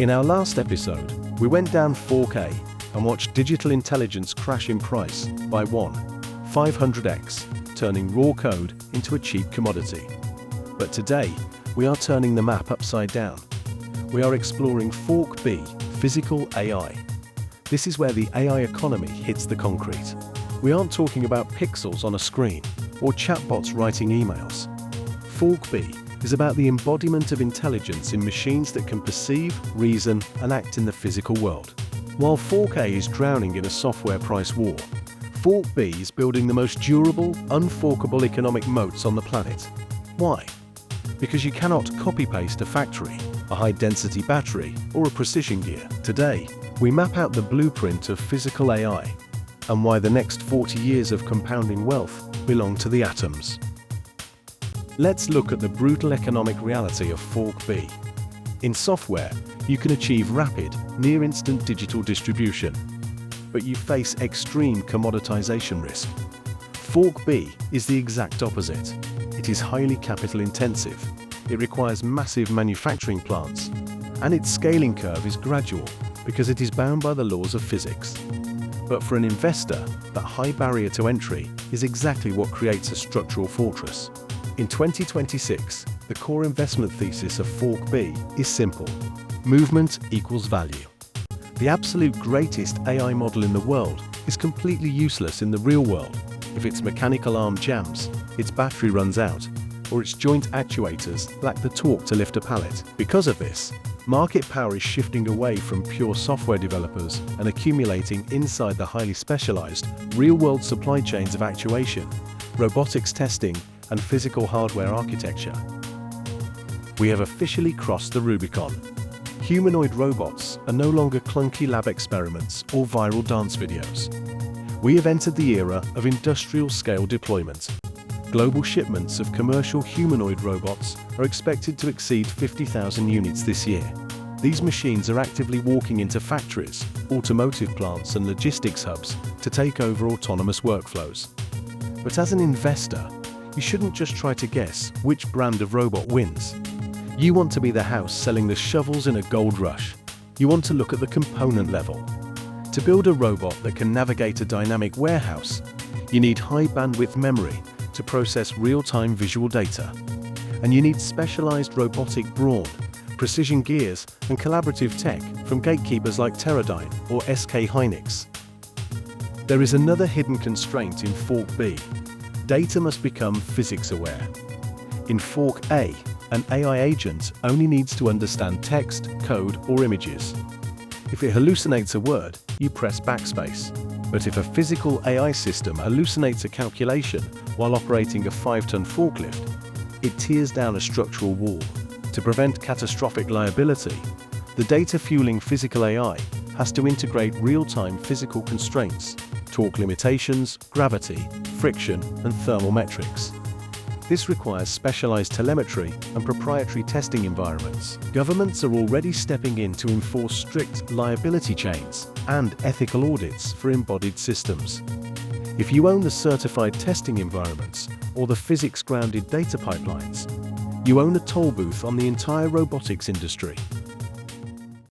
In our last episode, we went down 4K and watched digital intelligence crash in price by 500x, turning raw code into a cheap commodity. But today, we are turning the map upside down. We are exploring Fork B, physical AI. This is where the AI economy hits the concrete. We aren't talking about pixels on a screen or chatbots writing emails. Fork B is about the embodiment of intelligence in machines that can perceive, reason, and act in the physical world. While Fork A is drowning in a software price war, Fork B is building the most durable, un-forkable economic moats on the planet. Why? Because you cannot copy-paste a factory, a high-density battery, or a precision gear. Today, we map out the blueprint of physical AI and why the next 40 years of compounding wealth belong to the atoms. Let's look at the brutal economic reality of Fork B. In software, you can achieve rapid, near-instant digital distribution, but you face extreme commoditization risk. Fork B is the exact opposite. It is highly capital-intensive, it requires massive manufacturing plants, and its scaling curve is gradual because it is bound by the laws of physics. But for an investor, that high barrier to entry is exactly what creates a structural fortress. In 2026, the core investment thesis of Fork B is simple. Movement equals value. The absolute greatest AI model in the world is completely useless in the real world if its mechanical arm jams, its battery runs out, or its joint actuators lack the torque to lift a pallet. Because of this, market power is shifting away from pure software developers and accumulating inside the highly specialized, real-world supply chains of actuation, robotics testing, and physical hardware architecture. We have officially crossed the Rubicon. Humanoid robots are no longer clunky lab experiments or viral dance videos. We have entered the era of industrial-scale deployment. Global shipments of commercial humanoid robots are expected to exceed 50,000 units this year. These machines are actively walking into factories, automotive plants, and logistics hubs to take over autonomous workflows. But as an investor, you shouldn't just try to guess which brand of robot wins. You want to be the house selling the shovels in a gold rush. You want to look at the component level. To build a robot that can navigate a dynamic warehouse, you need high bandwidth memory to process real-time visual data. And you need specialized robotic brawn, precision gears, and collaborative tech from gatekeepers like Teradyne or SK Hynix. There is another hidden constraint in Fork B. Data must become physics-aware. In Fork A, an AI agent only needs to understand text, code, or images. If it hallucinates a word, you press backspace. But if a physical AI system hallucinates a calculation while operating a 5-ton forklift, it tears down a structural wall. To prevent catastrophic liability, the data-fueling physical AI has to integrate real-time physical constraints, torque limitations, gravity, friction, and thermal metrics. This requires specialized telemetry and proprietary testing environments. Governments are already stepping in to enforce strict liability chains and ethical audits for embodied systems. If you own the certified testing environments or the physics-grounded data pipelines, you own a toll booth on the entire robotics industry.